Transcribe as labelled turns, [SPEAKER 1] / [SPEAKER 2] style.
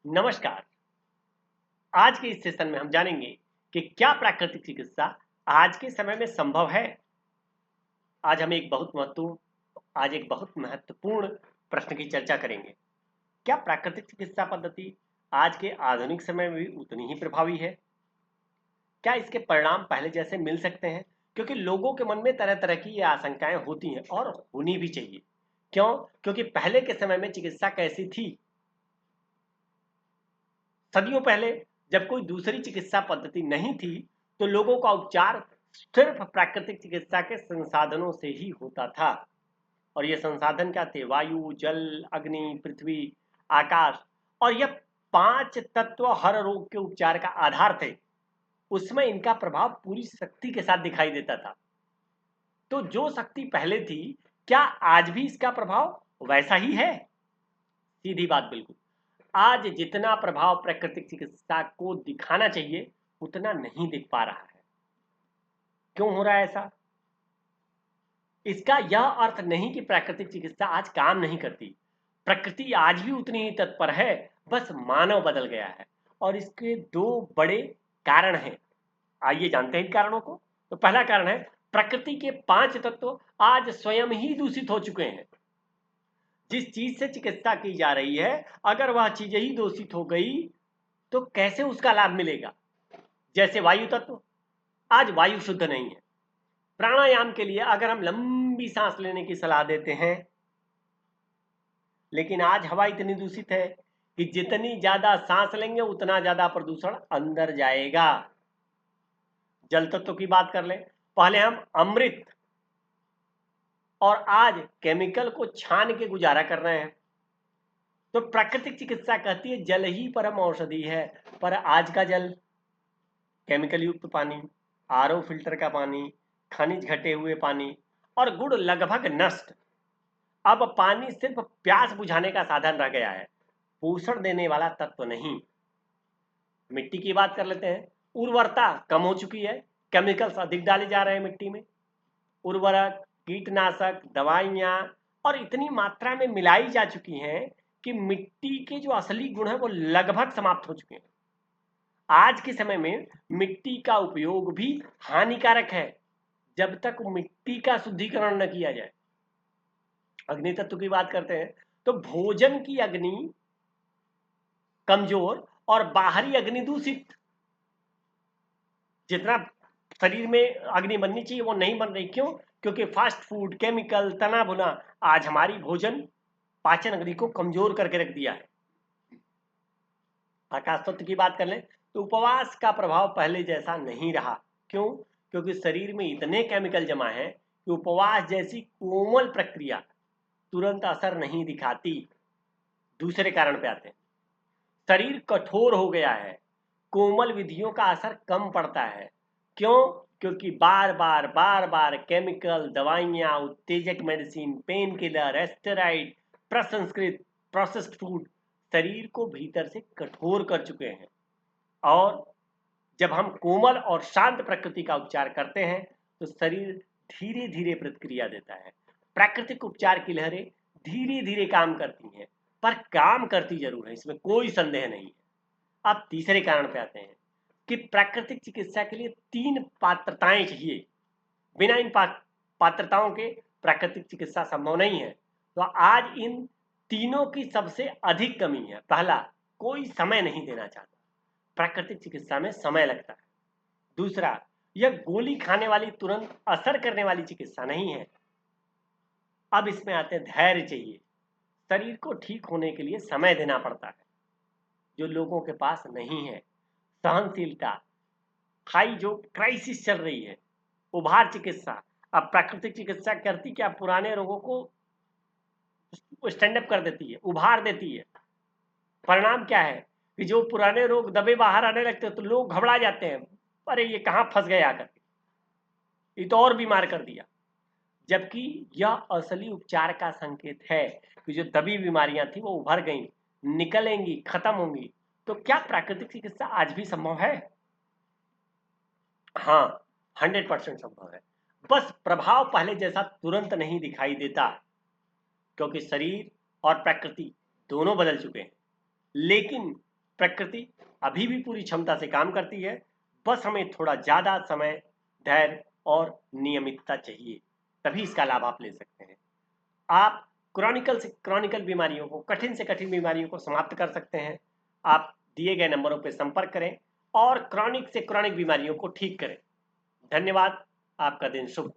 [SPEAKER 1] नमस्कार। आज के इस सेशन में हम जानेंगे कि क्या प्राकृतिक चिकित्सा आज के समय में संभव है। आज एक बहुत महत्वपूर्ण प्रश्न की चर्चा करेंगे। क्या प्राकृतिक चिकित्सा पद्धति आज के आधुनिक समय में भी उतनी ही प्रभावी है? क्या इसके परिणाम पहले जैसे मिल सकते हैं? क्योंकि लोगों के मन में तरह तरह की ये आशंकाएं होती हैं और होनी भी चाहिए। क्यों? क्योंकि पहले के समय में चिकित्सा कैसी थी? सदियों पहले जब कोई दूसरी चिकित्सा पद्धति नहीं थी, तो लोगों का उपचार सिर्फ प्राकृतिक चिकित्सा के संसाधनों से ही होता था। और ये संसाधन क्या थे? वायु, जल, अग्नि, पृथ्वी, आकाश। और यह 5 तत्व हर रोग के उपचार का आधार थे। उसमें इनका प्रभाव पूरी शक्ति के साथ दिखाई देता था। तो जो शक्ति पहले थी, क्या आज भी इसका प्रभाव वैसा ही है? सीधी बात बिल्कुल। आज जितना प्रभाव प्राकृतिक चिकित्सा को दिखाना चाहिए, उतना नहीं दिख पा रहा है। क्यों हो रहा है ऐसा? इसका यह अर्थ नहीं कि प्राकृतिक चिकित्सा आज काम नहीं करती। प्रकृति आज भी उतनी ही तत्पर है, बस मानव बदल गया है। और इसके दो बड़े कारण हैं। आइए जानते हैं इन कारणों को। तो पहला कारण है, प्रकृति के 5 तत्व आज स्वयं ही दूषित हो चुके हैं। जिस चीज से चिकित्सा की जा रही है, अगर वह चीज ही दूषित हो गई, तो कैसे उसका लाभ मिलेगा? जैसे वायु तत्व, आज वायु शुद्ध नहीं है। प्राणायाम के लिए अगर हम लंबी सांस लेने की सलाह देते हैं, लेकिन आज हवा इतनी दूषित है कि जितनी ज्यादा सांस लेंगे उतना ज्यादा प्रदूषण अंदर जाएगा। जल तत्व की बात कर लें, पहले हम अमृत और आज केमिकल को छान के गुजारा कर रहे हैं। तो प्राकृतिक चिकित्सा कहती है जल ही परम औषधि है, पर आज का जल केमिकल युक्त पानी, आरओ फिल्टर का पानी, खनिज घटे हुए पानी और गुण लगभग नष्ट। अब पानी सिर्फ प्यास बुझाने का साधन रह गया है, पोषण देने वाला तत्व नहीं। मिट्टी की बात कर लेते हैं। उर्वरता कम हो चुकी है, केमिकल्स अधिक डाले जा रहे हैं मिट्टी में। उर्वरक, कीटनाशक, दवाइयां और इतनी मात्रा में मिलाई जा चुकी हैं कि मिट्टी के जो असली गुण है वो लगभग समाप्त हो चुके हैं। आज के समय में मिट्टी का उपयोग भी हानिकारक है, जब तक मिट्टी का शुद्धिकरण न किया जाए। अग्नि तत्व की बात करते हैं, तो भोजन की अग्नि कमजोर और बाहरी अग्नि दूषित। जितना शरीर में अग्नि बननी चाहिए वो नहीं बन रही। क्यों? क्योंकि फास्ट फूड, केमिकल, तना भुना आज हमारी भोजन पाचन अग्नि को कमजोर करके रख दिया है। आकाश तत्व की बात कर लें, तो उपवास का प्रभाव पहले जैसा नहीं रहा। क्यों? क्योंकि शरीर में इतने केमिकल जमा है कि उपवास जैसी कोमल प्रक्रिया तुरंत असर नहीं दिखाती। दूसरे कारण पे आते हैं, शरीर कठोर हो गया है, कोमल विधियों का असर कम पड़ता है। क्यों? क्योंकि बार बार केमिकल, दवाइयां, उत्तेजक मेडिसिन, पेन किलर, एस्टेरॉइड, प्रसंस्कृत प्रोसेस्ड फूड शरीर को भीतर से कठोर कर चुके हैं। और जब हम कोमल और शांत प्रकृति का उपचार करते हैं, तो शरीर धीरे धीरे प्रतिक्रिया देता है। प्राकृतिक उपचार की लहरें धीरे धीरे काम करती हैं, पर काम करती जरूर है, इसमें कोई संदेह नहीं है। अब तीसरे कारण पे आते हैं कि प्राकृतिक चिकित्सा के लिए 3 पात्रताएं चाहिए। बिना इन पात्रताओं के प्राकृतिक चिकित्सा संभव नहीं है। तो आज इन तीनों की सबसे अधिक कमी है। पहला, कोई समय नहीं देना चाहता। प्राकृतिक चिकित्सा में समय लगता है। दूसरा, यह गोली खाने वाली तुरंत असर करने वाली चिकित्सा नहीं है। अब इसमें आते हैं धैर्य चाहिए। शरीर को ठीक होने के लिए समय देना पड़ता है, जो लोगों के पास नहीं है। सहनशीलता, हाई जो क्राइसिस चल रही है, उभार चिकित्सा। अब प्राकृतिक चिकित्सा करती क्या? पुराने रोगों को स्टैंड अप कर देती है, उभार देती है। परिणाम क्या है कि जो पुराने रोग दबे बाहर आने लगते हैं, तो लोग घबरा जाते हैं, अरे ये कहाँ फंस गए आकर के, ये तो और बीमार कर दिया। जबकि यह असली उपचार का संकेत है कि जो दबी बीमारियां थी वो उभर गई, निकलेंगी, खत्म होंगी। तो क्या प्राकृतिक चिकित्सा आज भी संभव है? हाँ, 100% संभव है। बस प्रभाव पहले जैसा तुरंत नहीं दिखाई देता, क्योंकि शरीर और प्रकृति दोनों बदल चुके हैं। लेकिन प्रकृति अभी भी पूरी क्षमता से काम करती है, बस हमें थोड़ा ज़्यादा समय, धैर्य और नियमितता चाहिए, तभी इसका लाभ आप ले सकते हैं। आप क्रॉनिकल बीमारियों को, कठिन से कठिन बीमारियों को समाप्त कर सकते हैं। आप दिए गए नंबरों पर संपर्क करें और क्रॉनिक से क्रॉनिक बीमारियों को ठीक करें। धन्यवाद। आपका दिन शुभ।